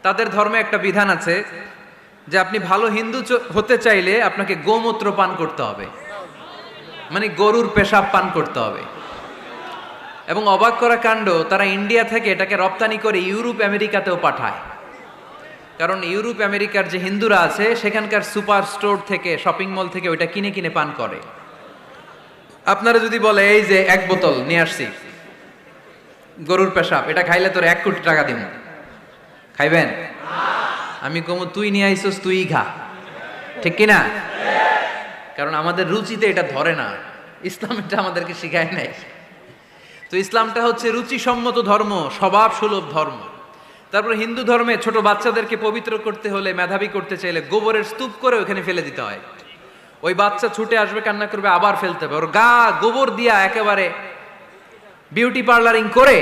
তাদের ধর্মে একটা বিধান আছে যে আপনি ভালো হিন্দু হতে চাইলে আপনাকে গোমূত্র পান করতে হবে, মানে গরুর পেশাব পান করতে হবে। এবং অবাক করা কাণ্ড, তারা ইন্ডিয়া থেকে এটাকে রপ্তানি করে ইউরোপ আমেরিকাতেও পাঠায়। কারণ ইউরোপ আমেরিকার যে হিন্দুরা আছে সেখানকার সুপার স্টোর থেকে, শপিং মল থেকে ওইটা কিনে কিনে পান করে। আপনারা যদি বলে এই যে এক বোতল নিয়ে আসছি গরুর পেশাব, এটা খাইলে তোর 1 কোটি টাকা দিব, খাইবেন? আমি কমু তুই নিয়ে আইসস, তুই খা, ঠিক কিনা? কারণ আমাদের রুচিতে এটা ধরে না, ইসলাম এটা আমাদেরকে শিখায় নাই। তো ইসলামটা হচ্ছে রুচিসম্মত ধর্ম, স্বভাব সুলভ ধর্ম। তারপর হিন্দু ধর্মে ছোট বাচ্চাদেরকে পবিত্র করতে হলে, মেধাবী করতে চাইলে গোবরের স্তূপ করে ওখানে ফেলে দিতে হয়। ওই বাচ্চা ছুটে আসবে, কান্না করবে, আবার ফেলতে হবে। ওর গা গোবর দিয়া একেবারে বিউটি পার্লারিং করে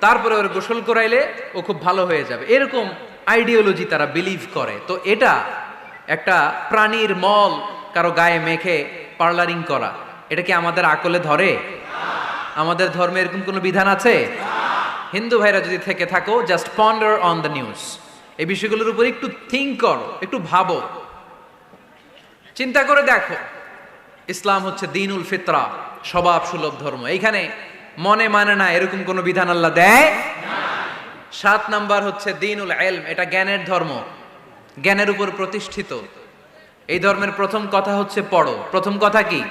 তারপরে ওর গোসল করাইলে ও খুব ভালো হয়ে যাবে, এরকম আইডিওলজি তারা বিলিভ করে। তো এটা একটা প্রাণীর মল কারো গায়ে মেখে পার্লারিং করা, এটা কি আমাদের আকলে ধরে? আমাদের ধর্মে এরকম কোনো বিধান আছে? হিন্দু ভাইরা যদি থেকে থাকো, just ponder on the news, এই বিষয়গুলোর উপর একটু থিঙ্ক করো, একটু ভাবো, চিন্তা করে দেখো। ইসলাম হচ্ছে দ্বীনুল ফিতরা, স্বভাব সুলভ ধর্ম। এইখানে মনে মানে না এরকম কোনো বিধান আল্লাহ দেয় না। 7 নাম্বার হচ্ছে দ্বীনুল ইলম, এটা জ্ঞানের ধর্ম, জ্ঞানের উপর প্রতিষ্ঠিত। এই ধর্মের প্রথম কথা হচ্ছে পড়ো। প্রথম কথা কি?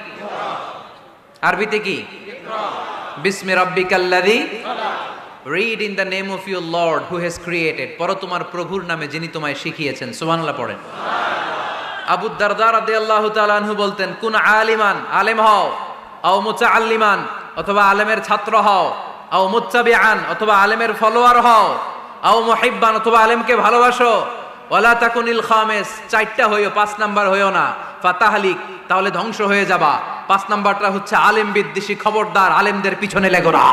আরবিতে কি? বিসমি রাব্বিকাল্লাযী, read in the name of your lord who has created. পড়ো তোমার প্রভুর নামে যিনি তোমায় শিখিয়েছেন। সুবহানাল্লাহ পড়েন। আবু দারদা রাদিয়াল্লাহু তাআলা আনহু বলতেন, কুন আলিমান, আলেম হও, আও মুতাআল্লিমান, অথবা আলেমের ছাত্র হও, আও মুত্তাবিআন, অথবা আলেমের ফলোয়ার হও, আও মুহিব্বান, অথবা আলেমকে ভালোবাসো, ওয়ালা তাকুনিল খামিস, 4টা হইও, 5 নাম্বার হইও না, ফাতাহলিক, তাহলে ধ্বংস হয়ে যাবা। 5 নাম্বারটা হচ্ছে আলেম বিদ্বেষী, খবরদার আলেমদের পিছনে লেগো না,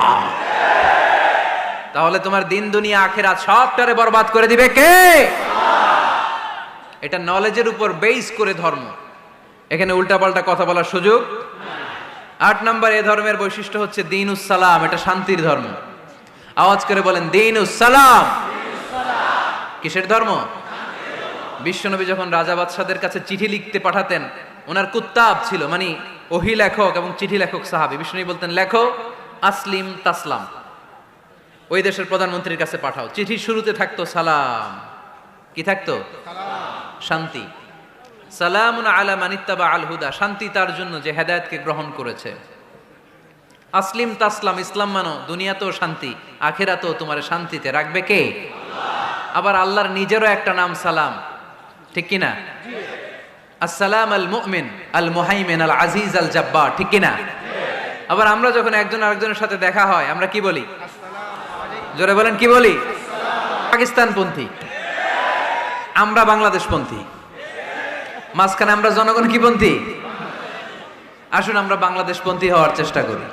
তাহলে তোমার দিন দুনিয়া আখিরাত সবটারে বরবাদ করে দিবে কে? এটা নলেজের উপর বেস করে ধর্ম, এখানে উল্টাপাল্টা কথা বলার সুযোগ। 8 নাম্বার এই ধর্মের বৈশিষ্ট্য হচ্ছে দ্বীনুস সালাম, এটা শান্তির ধর্ম। আওয়াজ করে বলেন দ্বীনুস সালাম। কিসের ধর্ম? বিশ্বনবী যখন রাজা বাদশাদের কাছে চিঠি লিখতে পাঠাতেন, ওনার কুত্তাব ছিল, মানে ওহী লেখক এবং চিঠি লেখক সাহাবী। বিশ্বনবী বলতেন লেখো আসলিম তাসলাম, ওই দেশের প্রধানমন্ত্রীর কাছে পাঠাও। চিঠির শুরুতে থাকতো সালাম, কি থাকতো? শান্তি। সালামুন আলা মানিত্তাবা আল হুদা, শান্তি তার জন্য যে হেদায়েতকে গ্রহণ করেছে। আসলিম তাসলাম, ইসলাম মানো, দুনিয়াতেও শান্তি, আখিরাতেও তোমার শান্তিতে রাখবে কে? আবার আল্লাহর নিজেরও একটা নাম সালাম, ঠিক কিনা? আসসালাম আল মুমিন আল মুহাইমিন আল আজিজ আল জাব্বার, ঠিক কিনা? আবার আমরা যখন একজন আরেকজনের সাথে দেখা হয় আমরা কি বলি? জোরে বলেন, কি বলি? পাকিস্তানপন্থী, আমরা বাংলাদেশপন্থী, মাঝখানে আমরা জনগণ কি পন্থী? আসুন আমরা বাংলাদেশপন্থী হওয়ার চেষ্টা করি।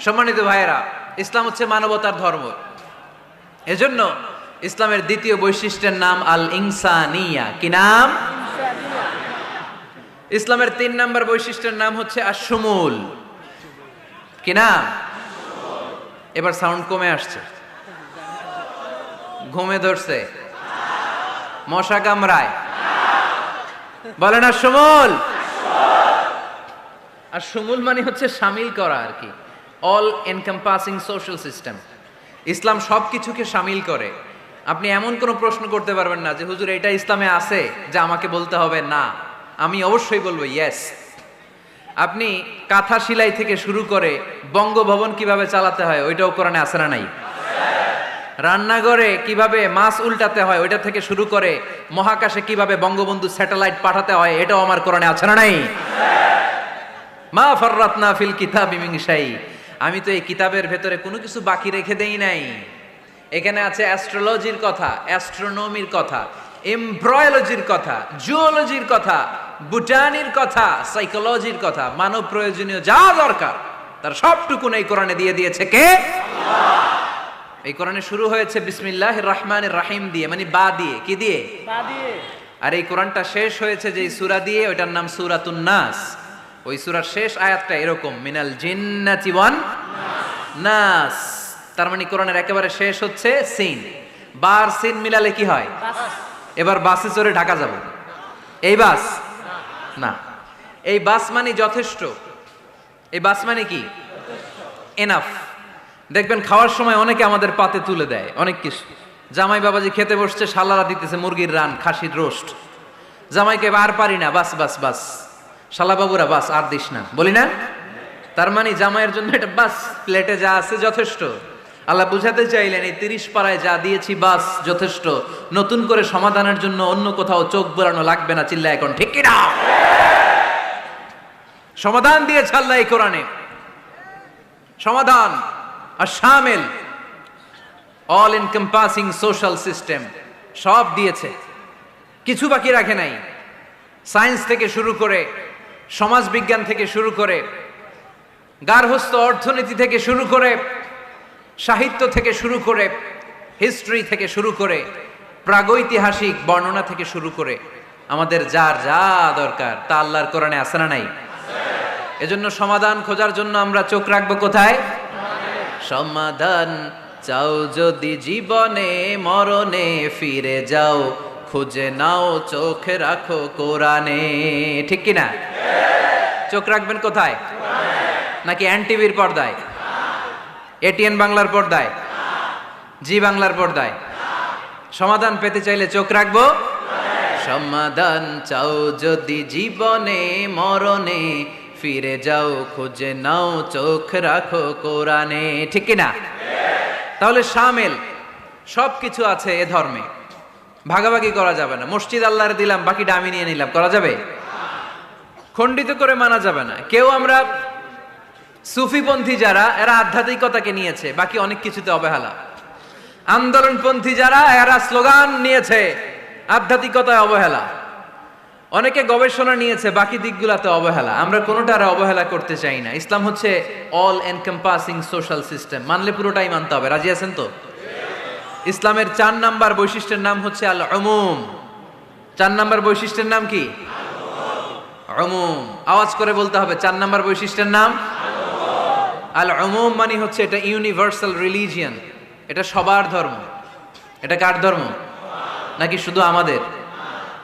সম্মানিত ভাইয়েরা, ইসলাম হচ্ছে মানবতার ধর্ম। এজন্য ইসলামের দ্বিতীয় বৈশিষ্ট্যের নাম আল ইনসানিয়া। কি নাম? ইসলামের 3 নাম্বার বৈশিষ্ট্যের নাম হচ্ছে আশ-শুমুল। কি নাম? এবার সাউন্ড কমে আসছে, ঘুমে ধরছে, মশা কামড়ায়, বলেন আশ-শুমুল। আশ-শুমুল মানে হচ্ছে শামিল করা আর কি, অল এনকম্পাসিং সোশ্যাল সিস্টেম। ইসলাম সবকিছুকে শামিল করে। আপনি এমন কোনো প্রশ্ন করতে পারবেন না যে হুজুর এটা ইসলামে আছে যা আমাকে বলতে হবে না, আমি অবশ্যই বলবো ইয়েস। আপনি কাঁথা সেলাই থেকে শুরু করে বঙ্গভবন কিভাবে চালাতে হয় ওইটাও কোরআনে আছে না নাই? রান্নাঘরে কিভাবে মাছ উল্টাতে হয় ওইটা থেকে শুরু করে মহাকাশে কিভাবে বঙ্গবন্ধু স্যাটেলাইট পাঠাতে হয় এটাও আমার কোরআনে আছে না নাই? মা ফাররাতনা ফিল কিতাবি মিন শাই, আমি তো এই কিতাবের ভেতরে কোনো কিছু বাকি রেখে দেই নাই। এখানে আছে অ্যাস্ট্রোলজির কথা, অ্যাস্ট্রোনমির কথা, এমব্রয়োলজির কথা, জুওলজির কথা, বুটানির কথা, সাইকোলজির কথা, মানব প্রয়োজনীয় যা দরকার তার সবটুকুন এই কোরআনে দিয়ে দিয়েছে কে? আল্লাহ। এই কোরআনে শুরু হয়েছে বিসমিল্লাহির রহমানির রহিম দিয়ে, মানে বা দিয়ে। কি দিয়ে? বা দিয়ে। আর এই কোরআনটা শেষ হয়েছে যে সূরা দিয়ে, ওইটার নাম সূরাতুন নাস। ওই সূরার শেষ আয়াতটা এরকম, মিনাল জিন্নাতি ওয়ান নাস। তার মানে কোরআনের একেবারে শেষ হচ্ছে সিন। বার সিন মিলালে কি হয়? এবার বাসে চড়ে ঢাকা যাব, এই বাস না, এই বাস মানে যথেষ্ট, এই বাস মানে কি? এনাফ। দেখবেন খাওয়ার সময় অনেকে আমাদের পাতে তুলে দেয় অনেক কিছু। জামাই বাবাজি খেতে বসছে, শালারা দিতেছে মুরগির রান, খাসির রোস্ট। জামাইকে আর পারি না, বাস বাস বাস, শালা বাবুরা বাস আর দিস না, বলি না? তার মানে জামাইয়ের জন্য এটা বাস, প্লেটে যা আছে যথেষ্ট। আল্লাহ বুঝাতে চাইলেন এই 30 পাড়ায় যা দিয়েছি বাস যথেষ্ট, নতুন করে সমাধানের জন্য অন্য কোথাও চোখ বোলানো লাগবে না। চিল্লা এখন ঠিক কিনা? সমাধান দিয়েছে আল্লাহ এই কোরআনে, সমাধান আর শামিল, অল এনকম্পাসিং সোশ্যাল সিস্টেম সব দিয়েছে, কিছু বাকি রাখে নাই। সায়েন্স থেকে শুরু করে, সমাজ বিজ্ঞান থেকে শুরু করে, গার্হস্থ্য অর্থনীতি থেকে শুরু করে, সাহিত্য থেকে শুরু করে, হিস্ট্রি থেকে শুরু করে, প্রাগৈতিহাসিক বর্ণনা থেকে শুরু করে, আমাদের যার যা দরকার তা আল্লাহর কোরআনে আছে না নাই? এজন্য সমাধান খোঁজার জন্য আমরা চোখ রাখবো কোথায়? সমাধান চাও যদি জীবনে মরণে ফিরে যাও, খুঁজে নাও চোখ রাখো কোরআনে। ঠিক কিনা? চোখ রাখবেন কোথায়? নাকি এনটিভির পর্দায়, এটিএন বাংলার পর্দায়, জি বাংলার পর্দায়? সমাধান পেতে চাইলে চোখ রাখবো। সমাধান চাও যদি জীবনে মরণে ফিরে যাও, খুঁজে নাও চোখ রাখো কোরআনে। ঠিক কিনা? তাহলে শামিল সবকিছু আছে এ ধর্মে, ভাগাভাগি করা যাবে না। মসজিদ আল্লাহর দিলাম, বাকিটা আমি নিয়ে নিলাম, করা যাবে? খণ্ডিত করে মানা যাবে না। কেউ আমরা সুফিপন্থী যারা, এরা আধ্যাত্মিকতাকে নিয়েছে, বাকি অনেক কিছুতে অবহেলা। আন্দোলনপন্থী যারা, এরা স্লোগান নিয়েছে, আধ্যাত্মিকতায় অবহেলা। অনেকে গবেষণা নিয়েছে, বাকি দিকগুলাতে অবহেলা। আমরা কোনোটারে অবহেলা করতে চাই না। ইসলাম হচ্ছে অল এনকম্পাসিং সোশ্যাল সিস্টেম, মানলে পুরোটাই মানতে হবে। রাজি আছেন তো? ইসলামের 4 নাম্বার বৈশিষ্ট্যের নাম হচ্ছে আল উমুম। 4 নাম্বার বৈশিষ্ট্যের নাম কি? উমুম। আওয়াজ করে বলতে হবে, 4 নাম্বার বৈশিষ্ট্যের নাম আল উমুম। মানে হচ্ছে এটা ইউনিভার্সাল রিলিজিয়ন, এটা সবার ধর্ম। এটা কার ধর্ম? নাকি শুধু আমাদের?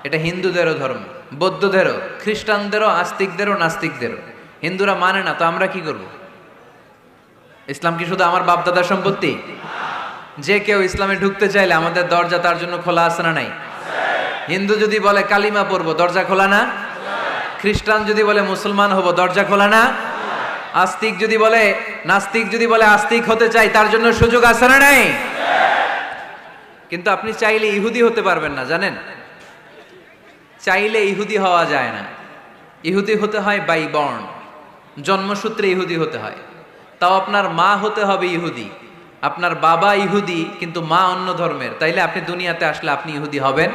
এটা হিন্দুদেরও ধর্ম, বৌদ্ধদেরও, খ্রিস্টানদেরও, আস্তিকদেরও, নাস্তিকদেরও। হিন্দুরা মানে না তো আমরা কি করব? ইসলাম কি শুধু আমার বাপ দাদার সম্পত্তি? যে কেউ ইসলামে ঢুকতে চাইলে আমাদের দরজা তার জন্য খোলা আছে না নাই? হিন্দু যদি বলে কালিমা পড়বো, দরজা খোলা না? খ্রিস্টান যদি বলে মুসলমান হব, দরজা খোলা না? আস্তিক যদি বলে, নাস্তিক যদি বলে আস্তিক হতে চাই, তার জন্য সুযোগ আছে না নাই? কিন্তু আপনি চাইলে ইহুদি হতে পারবেন না, জানেন? চাইলে ইহুদি হওয়া যায় না। ইহুদি হতে হয় বাই বর্ন, জন্মসূত্রে ইহুদি হতে হয়। তাও আপনার মা হতে হবে ইহুদি, আপনার বাবা ইহুদি কিন্তু মা অন্য ধর্মের, তাইলে আপনি দুনিয়াতে আসলে আপনি ইহুদি হবেন?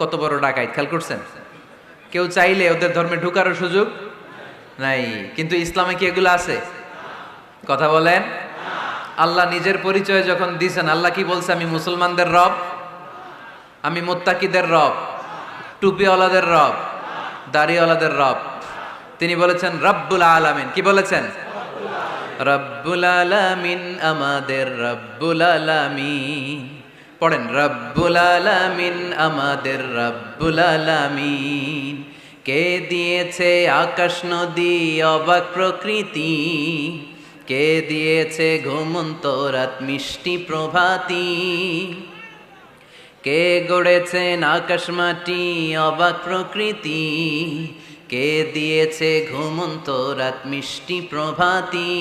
কত বড় ডাকাইত, খেয়াল করছেন? কেউ চাইলে ওদের ধর্মে ঢুকারও সুযোগ নাই। কিন্তু ইসলামে কি এগুলো আছে? কথা বলেন। আল্লাহ নিজের পরিচয় যখন দিয়েছেন, আল্লাহ কি বলছে? আমি মুসলমানদের রব, আমি মুত্তাকিদের রব, টুপিওয়ালাদের রব, দাড়িওয়ালাদের রব। তিনি বলেছেন রব্বুল আলামিন। কি বলেছেন? রব্বুল আলামিন, আমাদের রব্বুল আলামিন। পড়েন, রব্বুল আলামিন, আমাদের রব্বুল আলামিন। কে দিয়েছে আকাশ নদী অবাক প্রকৃতি, কে দিয়েছে ঘুমন্ত রাত মিষ্টি প্রভাতী, কে গড়েছেন আকাশ মাটি অবাক প্রকৃতি, কে দিয়েছে ঘুমন্ত রাত মিষ্টি প্রভাতী।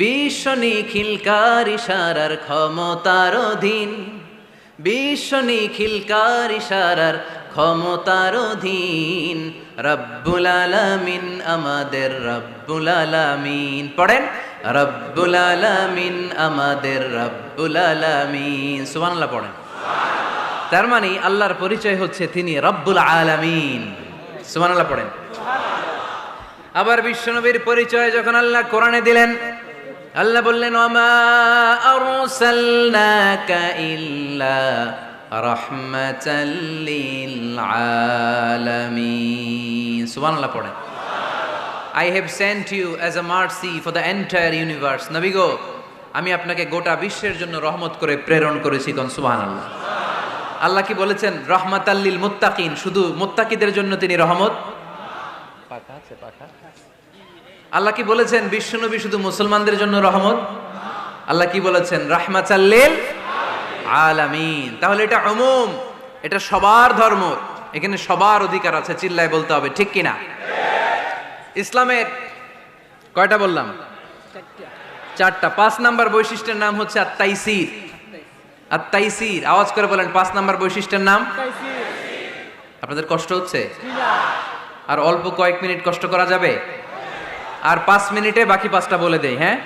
বিশ্ব নিখিলকার ইশারার ক্ষমতার অধীন, বিশ্ব নিখিলকার ইশারার ক্ষমতার অধীন। রব্বুল আলামিন, আমাদের রব্বুল আলামিন। পড়েন, রব্বুল আলামিন, আমাদের রব্বুল আলামিন। সুবহানাল্লাহ পড়েন। তার মানে আল্লাহর পরিচয় হচ্ছে তিনি রব্বুল আলামিন। সুবহানাল্লাহ পড়েন। আবার বিশ্বনবীর পরিচয় যখন আল্লাহ কোরআনে দিলেন, আল্লাহ বললেন ওয়ামা আরসালনাকা ইল্লা রাহমাতাল লিল আলামিন। সুবহানাল্লাহ পড়েন। I have sent you as a mercy for the entire universe. নবী গো, আমি আপনাকে গোটা বিশ্বের জন্য রহমত করে প্রেরণ করেছি। কোন সুবহানাল্লাহ। আল্লাহ কি বলেছেন? রাহমাতাল লিল মুত্তাকিন, শুধু মুত্তাকিদের জন্য তিনি রহমত। পাখা আছে পাখা। আল্লাহ কি বলেছেন বিশ্বনবী শুধু মুসলমানদের জন্য রহমত? আল্লাহ কি বলেছেন? রাহমাতাল লিল আলামিন। তাহলে এটা উমুম, এটা সবার ধর্ম, এখানে সবার অধিকার আছে। চিল্লায় বলতে হবে ঠিক কিনা? ইসলামের কয়টা বললাম? চারটা। 5 নাম্বার বৈশিষ্ট্যের নাম হচ্ছে আত-তাইসির। আত-তাইসির, আওয়াজ করে বলেন 5 নাম্বার বৈশিষ্ট্যের নাম। আপনাদের কষ্ট হচ্ছে? আর অল্প কয়েক মিনিট কষ্ট করা যাবে? আর 5 মিনিটে বাকি 5টা বলে দেই। হ্যাঁ,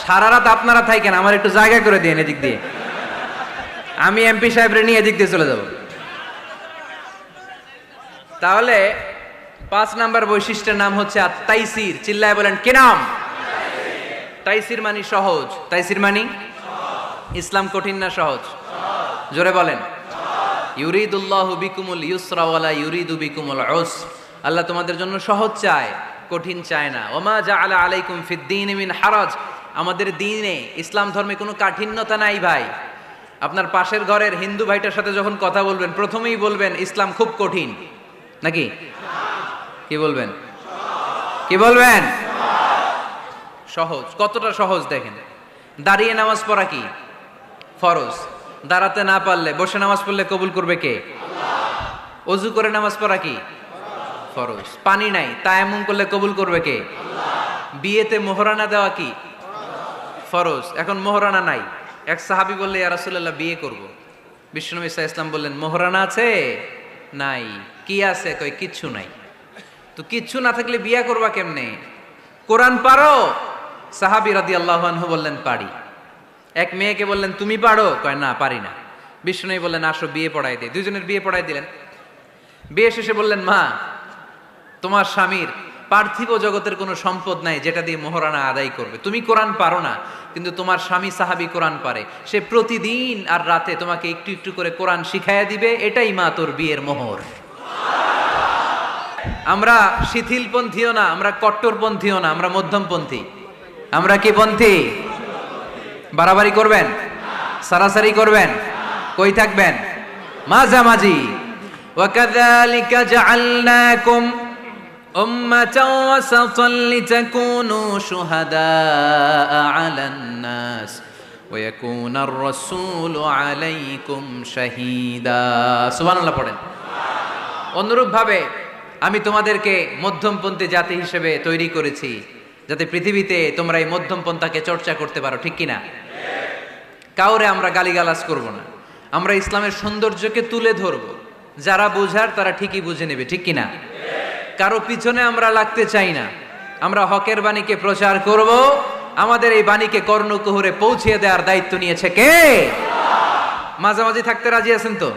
সারা রাত আপনারা থাকেন, আমার একটু জায়গা করে দিন এদিক দিয়ে। আমি এমপি সাহেবরে নিয়ে এদিক দিয়ে চলে যাব। তাহলে 5 নাম্বার বৈশিষ্ট্যের নাম হচ্ছে আত-তাইসির। চিল্লায় বলেন কি নাম? তাইসির মানে সহজ। তাইসির মানে ইসলাম কঠিন না সহজ? জোরে বলেন। ইউরিদুল্লাহু বিকুমুল ইউসরা ওয়ালা ইউরিদু বিকুমুল উসর। আল্লাহ তোমাদের জন্য সহজ চায়, কঠিন চায় না। ওমা জাআলা আলাইকুম ফিদ-দীন মিন হারাজ। আমাদের দ্বীনে, ইসলাম ধর্মে কোনো কাঠিন্যতা নাই ভাই। আপনার পাশের ঘরের হিন্দু ভাইটার সাথে যখন কথা বলবেন, প্রথমেই বলবেন ইসলাম খুব কঠিন, নাকি? কি বলবেন? কি বলবেন? সহজ। কতটা সহজ দেখেন। দাঁড়িয়ে নামাজ পড়া কি ফরজ? দাঁড়াতে না পারলে বসে নামাজ পড়লে কবুল করবে কে? আল্লাহ। ওযু করে নামাজ পড়া কি ফরজ? পানি নাই, তায়াম্মুম করলে কবুল করবে কে? আল্লাহ। বিয়েতে মোহরানা দেওয়া কি ফরজ? এখন মোহরানা নাই। এক সাহাবী বললে ইয়া রাসূলুল্লাহ বিয়ে করব। বিশ্বনবী সাল্লাল্লাহু আলাইহি ওয়াসাল্লাম বললেন মোহরানা আছে? নাই। কি আছে? কই কিচ্ছু নাই। তো কিচ্ছু না থাকলে বিয়ে করবা কেমনে? কোরআন পারো? সাহাবী রাদিয়াল্লাহু আনহু বললেন পারি। এক মেয়েকে বললেন তুমি পারো? কয় না পারি না। বিশ্বনবী বললেন আসো বিয়ে পড়াই দে। দুইজনের বিয়ে পড়াই দিলেন। বিয়ে শেষে বললেন মা, তোমার স্বামীর পার্থিব জগতের কোনো সম্পদ নাই যেটা দিয়ে মোহরানা আদায় করবে। তুমি কোরআন পারো না, কিন্তু তোমার স্বামী সাহাবী কোরআন পারে। সে প্রতিদিন আর রাতে তোমাকে একটু একটু করে কোরআন শিখাইয়া দিবে। এটাই মা তোর বিয়ের মোহর। আমরা শিথিলপন্থীও না, আমরা কট্টরপন্থীও না, আমরা মধ্যমপন্থী। আমরা কি পন্থী? বাড়াবাড়ি করবেন? সারাসারি করবেন? কই থাকবেন? মাঝামাঝি। ওয়াকাযালিকা জাআলনাকুম উম্মাতাও ওয়াসাতান লিতাকুনু শুহাদাআ আলান নাস ওয়া ইয়াকুনার রাসূলু আলাইকুম শাহীদা। সুবহানাল্লাহ পড়েন। অনুরূপ ভাবে আমি তোমাদেরকে মধ্যমপন্থী জাতি হিসেবে তৈরি করেছি, যাতে পৃথিবীতে তোমরা এই মধ্যমপন্থাকে চর্চা করতে পারো। ঠিক কিনা? কাউরে আমরা গালিগালাজ করব না। আমরা ইসলামের সৌন্দর্যকে তুলে ধরব। যারা বুঝার তারা ঠিকই বুঝে নেবে। ঠিক কিনা? কারো পিছনে আমরা লাগতে চাই না। আমরা হকের বাণীকে প্রচার করব। আমাদের এই বাণীকে কর্ণকুহরে পৌঁছে দেওয়ার দায়িত্ব নিয়েছে কে? মাঝামাঝি থাকতে রাজি আছেন তো?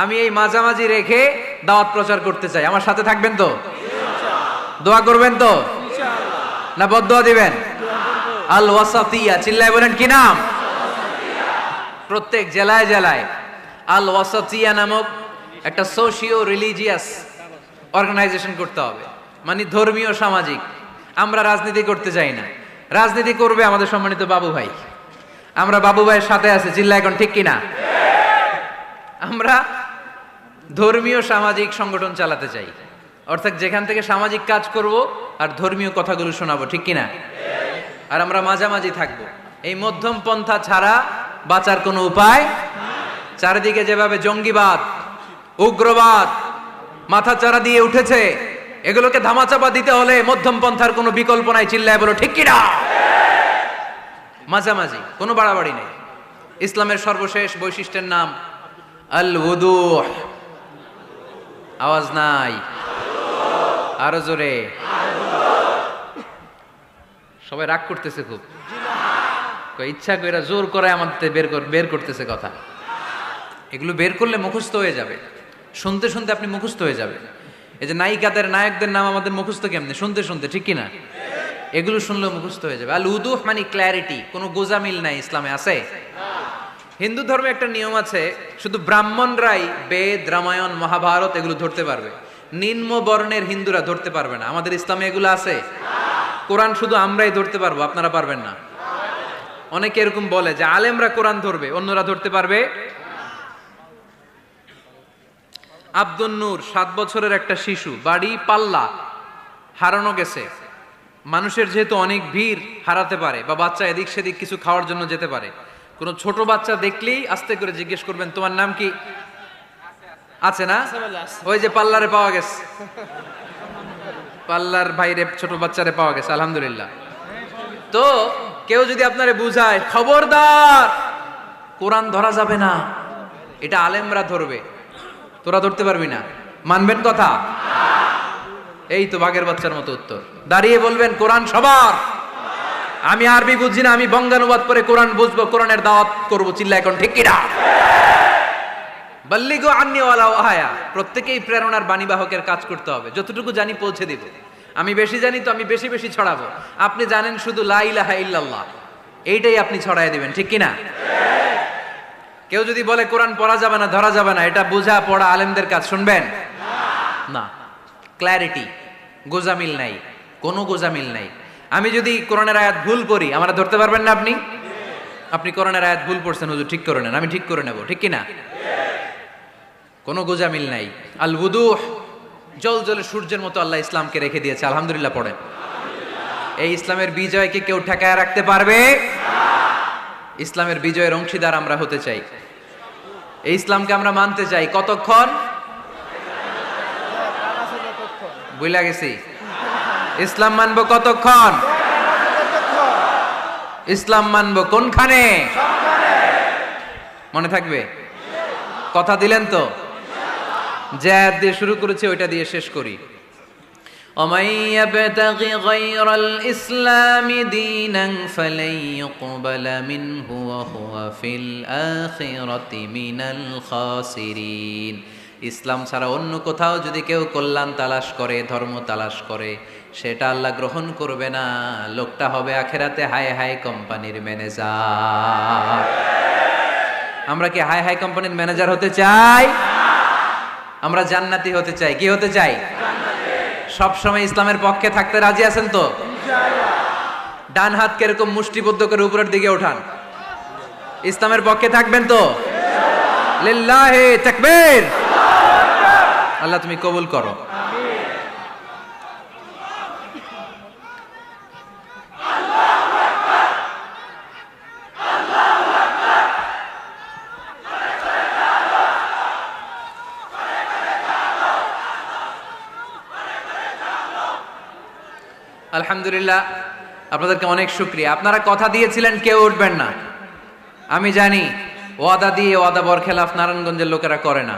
আমি এই মাঝামাঝি রেখে দাওয়াত প্রচার করতে চাই। আমার সাথে থাকবেন তো? দোয়া করবেন তো? না বদদোয়া দিবেন? আল ওয়াসাতিয়া। চিল্লায় বলেন কি নাম? প্রত্যেক জেলায় জেলায় আল ওয়াসাতিয়া নামক একটা সোশিও রিলিজিয়াস অর্গানাইজেশন করতে হবে, মানে ধর্মীয় সামাজিক। আমরা রাজনীতি করতে চাই না। রাজনীতি করবে আমাদের সম্মানিত বাবু ভাই। আমরা বাবু ভাইয়ের সাথে আছি। চিল্লা এখন ঠিক কিনা? আমরা ধর্মীয় সামাজিক সংগঠন চালাতে চাই, অর্থাৎ যেখান থেকে সামাজিক কাজ করব আর ধর্মীয় কথাগুলো শোনাবো। ঠিক কিনা? আর আমরা মাঝামাঝি থাকবো। এই মধ্যম পন্থা ছাড়া বাঁচার কোনো উপায়। চারিদিকে যেভাবে জঙ্গিবাদ, উগ্রবাদ মাথাচাড়া দিয়ে উঠেছে, এগুলোকে ধামাচাপা দিতে হলে মধ্যম পন্থার কোনো বিকল্প নাই। চিল্লায় বলো ঠিক কিনা? মাঝামাঝি, কোনো বাড়াবাড়ি নেই। ইসলামের সর্বশেষ বৈশিষ্ট্যের নাম আল ওযুহ। আওয়াজ নাই, আরো জোরে। সবাই রাগ করতেছে খুব। ইচ্ছা করে জোর করে আমাদের বের করতেছে কথা। এগুলো বের করলে মুখস্থ হয়ে যাবে। শুনতে শুনতে আপনি মুখস্থ হয়ে যাবে। এই যে নায়িকাদের নায়কদের নাম আমাদের মুখস্থ কেমনে? শুনতে শুনতে। ঠিক কিনা? এগুলো শুনলেও মুখস্থ হয়ে যাবে। আল উদুহ মানে ক্ল্যারিটি। কোনো গোজামিল নাই ইসলামে। আছে? হিন্দু ধর্মে একটা নিয়ম আছে, শুধু ব্রাহ্মণরাই বেদ, রামায়ণ, মহাভারত এগুলো ধরতে পারবে, নিম্ন বর্ণের হিন্দুরা ধরতে পারবে না। আমাদের ইসলামে এগুলো আছে। কোরআন শুধু আমরাই ধরতে পারবো, আপনারা পারবেন না। অনেকে এরকম বলে যে আলেমরা কোরআন ধরবে, অন্যরা ধরতে পারবে। আব্দুল নূর 7 বছরের একটা শিশু, বাড়ি পাল্লা, হারানো গেছে। মানুষের যেহেতু অনেক ভিড় হারাতে পারে, বা বাচ্চা এদিক সেদিক কিছু খাওয়ার জন্য যেতে পারে, কোন ছোট বাচ্চা দেখলেই আস্তে করে জিজ্ঞেস করবেন তোমার নাম কি, আছে না? ওই যে পাল্লারে পাওয়া গেছে, পাল্লার বাইরে ছোট বাচ্চারে পাওয়া গেছে, আলহামদুলিল্লাহ। তো কেউ যদি আপনারে বুঝায় খবরদার কোরআন ধরা যাবে না, এটা আলেমরা ধরবে, তোরা ধরতে পারবি না, মানবেন কথা? এই তো বাঘের বাচ্চার মতো উত্তর। দাঁড়িয়ে বলবেন কোরআন সবার। আমি আরবি বুঝি না, আমি বঙ্গানুবাদ করে কোরআন বুঝবো, কোরআনের দাওয়াত করবো, চিল্লা এখন ঠিক কিনা? বাল্লিগু আন্নি ওয়ালাউ আয়া। প্রত্যেকেই প্রেরণার বাণীবাহকের কাজ করতে হবে, যতটুকু জানি পৌঁছে দিব। আমি বেশি জানি তো আমি বেশি বেশি ছড়াবো। আপনি জানেন শুধু লা ইলাহা ইল্লাল্লাহ, এইটাই আপনি ছড়াই দিবেন, ঠিক কিনা? কেউ যদি বলে কোরআন পড়া যাবে না, ধরা যাবে না, এটা বোঝা পড়া আলেমদের কাজ, শুনবেন না। ক্ল্যারিটি, গোজামিল নাই, কোনো গোজামিল নাই। আমি যদি কোরআনের আয়াত ভুল পড়ি, আমরা ধরতে পারবেন না আপনি? আপনি কোরআনের আয়াত ভুল পড়ছেন, হুজুর ঠিক করে নেন, আমি ঠিক করে নেব, ঠিক কিনা? কোনো গোজামিল নাই। আল বুদুহ, জল জলে সূর্যের মতো আল্লাহ ইসলামকে রেখে দিয়েছে, আলহামদুলিল্লাহ পড়েন। এই ইসলামের বিজয়কে কেউ ঠেকায় রাখতে পারবে? ইসলামের বিজয়ের অংশীদার আমরা হতে চাই, এই ইসলামকে আমরা মানতে চাই। কতক্ষণ? বুঝলা গেছি। ইসলাম মানবো কতক্ষণ? ইসলাম মানবো কোনখানে? মনে থাকবে? কথা দিলেন তো? যে আয়াত দিয়ে শুরু করেছি ওইটা দিয়ে শেষ করি। ومن يبتغ غير الإسلام دينا فلن يقبل منه وهو في الآخرة من الخاسرين। ইসলাম ছাড়া অন্য কোথাও যদি কেউ কল্যাণ তালাশ করে, ধর্ম তালাশ করে, সেটা আল্লাহ গ্রহণ করবে না। লোকটা হবে আখেরাতে হাই হাই কোম্পানির ম্যানেজার। আমরা কি হাই হাই কোম্পানির ম্যানেজার হতে চাই? আমরা জান্নাতি হতে চাই। কি হতে চাই? সব সময় ইসলামের পক্ষে থাকতে রাজি আছেন তো? ডান হাত কিরকম মুষ্টিবদ্ধ করে উপরের দিকে ওঠান। ইসলামের পক্ষে থাকবেন তো? লিল্লাহি তাকবীর। আল্লাহ তুমি কবুল করো। আলহামদুলিল্লাহ, আপনাদেরকে অনেক শুকরিয়া। আপনারা কথা দিয়েছিলেন কেউ উঠবেন না। আমি জানি ওয়াদা দিয়ে ওয়াদা বরখেলাফ নারায়ণগঞ্জের লোকেরা করে না।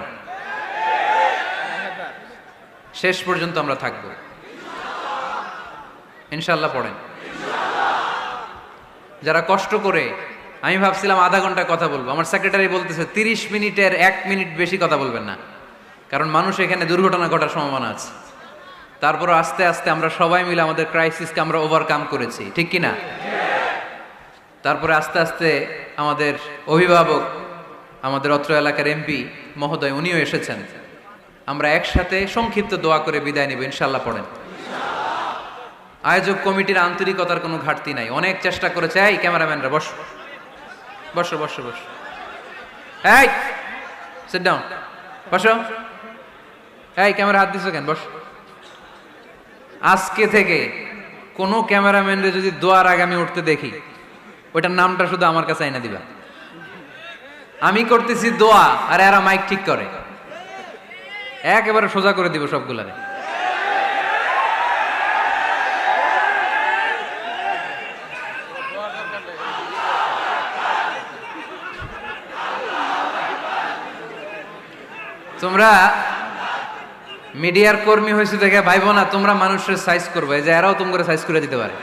শেষ পর্যন্ত আমরা থাকবো ইনশাআল্লাহ। পড়েন। যারা কষ্ট করে, আমি ভাবছিলাম আধা ঘন্টা কথা বলবো, আমার সেক্রেটারি বলতেছে 30 মিনিটের 1 মিনিট বেশি কথা বলবেন না, কারণ মানুষ এখানে দুর্ঘটনা ঘটার সম্ভাবনা আছে। তারপর আস্তে আস্তে আমরা সবাই মিলে আমাদের ক্রাইসিসকে আমরা ওভারকাম করেছি, ঠিক কিনা? তারপরে আস্তে আস্তে আমাদের অভিভাবক, আমাদের অত্র এলাকার এমপি মহোদয়, উনিও এসেছেন। আমরা একসাথে সংক্ষিপ্ত দোয়া করে বিদায় নিব ইনশাআল্লাহ। পড়েন। আয়োজক কমিটির আন্তরিকতার কোনো ঘাটতি নাই, অনেক চেষ্টা করেছে। এই ক্যামেরাম্যানরা বসো বসো বসো বসো, এই সিট ডাউন, বসো। এই ক্যামেরা হাত দিছো কেন? বসো। আজকে থেকে কোনো ক্যামেরাম্যানরে যদি দোয়ার আগে আমি উঠতে দেখি, ওইটার নামটা শুধু আমার কাছে আইনা দিবা। আমি করতেছি দোয়া আর এরা মাইক ঠিক করে, একেবারে সোজা করে দিব সবগুলারে। তোমরা মিডিয়ার কর্মী হয়েছে দেখে ভাইবো না তোমরা মানুষের সাইজ করবে, যে এরাও তোমরা সাইজ করে দিতে পারে।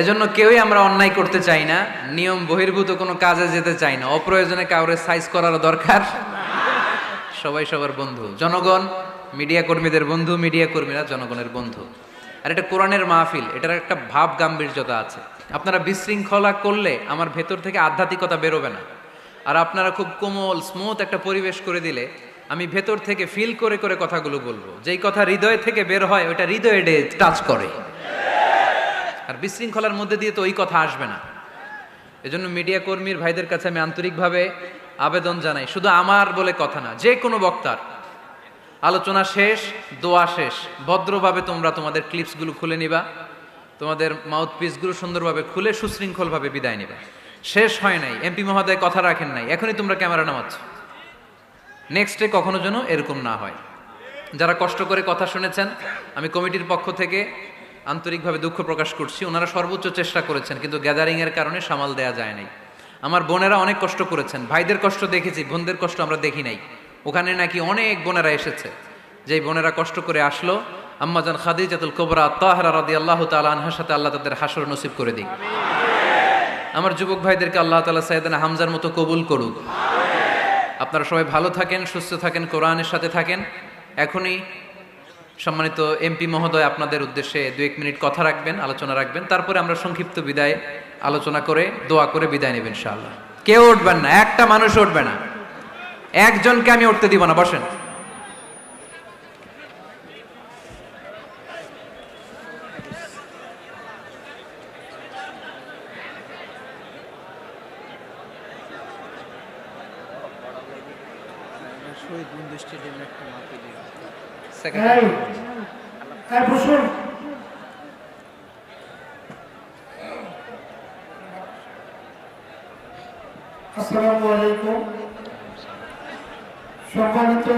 এজন্য কেউই আমরা অন্যায় করতে চাই না, নিয়ম বহির্ভূত কোনো কাজে যেতে চাই না, অপ্রয়োজনে কাউরে সাইজ করার দরকার। সবাই সবার বন্ধু। জনগণ মিডিয়া কর্মীদের বন্ধু, মিডিয়া কর্মীরা জনগণের বন্ধু। আর এটা কোরআনের মাহফিল, এটার একটা ভাব গাম্ভীর্যতা আছে। আপনারা বিশৃঙ্খলা করলে আমার ভেতর থেকে আধ্যাত্মিকতা বেরোবে না। আর আপনারা খুব কোমল স্মুথ একটা পরিবেশ করে দিলে আমি ভেতর থেকে ফিল করে করে কথাগুলো বলবো। যেই কথা হৃদয় থেকে বের হয় ওটা হৃদয়ে টাচ করে। আর বিশৃঙ্খলার মধ্যে দিয়ে তো ওই কথা আসবে না। এজন্য মিডিয়া কর্মীর ভাইদের কাছে আমি আন্তরিকভাবে আবেদন জানাই, শুধু আমার বলে কথা না, যে কোনো বক্তার আলোচনা শেষ, দোয়া শেষ, ভদ্রভাবে তোমরা তোমাদের ক্লিপসগুলো খুলে নিবা, তোমাদের মাউথ পিসগুলো সুন্দরভাবে খুলে সুশৃঙ্খলভাবে বিদায় নিবা। শেষ হয় নাই, এমপি মহোদয় কথা রাখেন নাই, এখনই তোমরা ক্যামেরা নামাচ্ছ। নেক্সটে কখনো যেন এরকম না হয়। যারা কষ্ট করে কথা শুনেছেন, আমি কমিটির পক্ষ থেকে আন্তরিকভাবে দুঃখ প্রকাশ করছি। ওনারা সর্বোচ্চ চেষ্টা করেছেন, কিন্তু গ্যাদারিংয়ের কারণে সামাল দেয়া যায় নাই। আমার বোনেরা অনেক কষ্ট করেছেন, ভাইদের কষ্ট দেখেছি, বোনদের কষ্ট আমরা দেখি নাই। ওখানে নাকি অনেক বোনেরা এসেছে, যেই বোনেরা কষ্ট করে আসলো। আম্মাজান খাদিজাতুল কুবরা তাহরা রাদিয়াল্লাহু তাআলা আনহার সাথে আল্লাহ তাদের হাসর নসিব করে দিক। আমার যুবক ভাইদেরকে আল্লাহ তাআলা সাইয়েদনা হামজার মতো কবুল করুক। আপনারা সবাই ভালো থাকেন, সুস্থ থাকেন, কোরআনের সাথে থাকেন। এখনই সম্মানিত এমপি মহোদয় আপনাদের উদ্দেশ্যে 2-1 মিনিট কথা রাখবেন, আলোচনা রাখবেন। তারপরে আমরা সংক্ষিপ্ত বিদায় আলোচনা করে দোয়া করে বিদায় নেবেন ইনশাআল্লাহ। কেউ উঠবেন না, একটা মানুষ উঠবে না, একজনকে আমি উঠতে দিব না। বসেন। আসসালামু আলাইকুম। সম্মানিত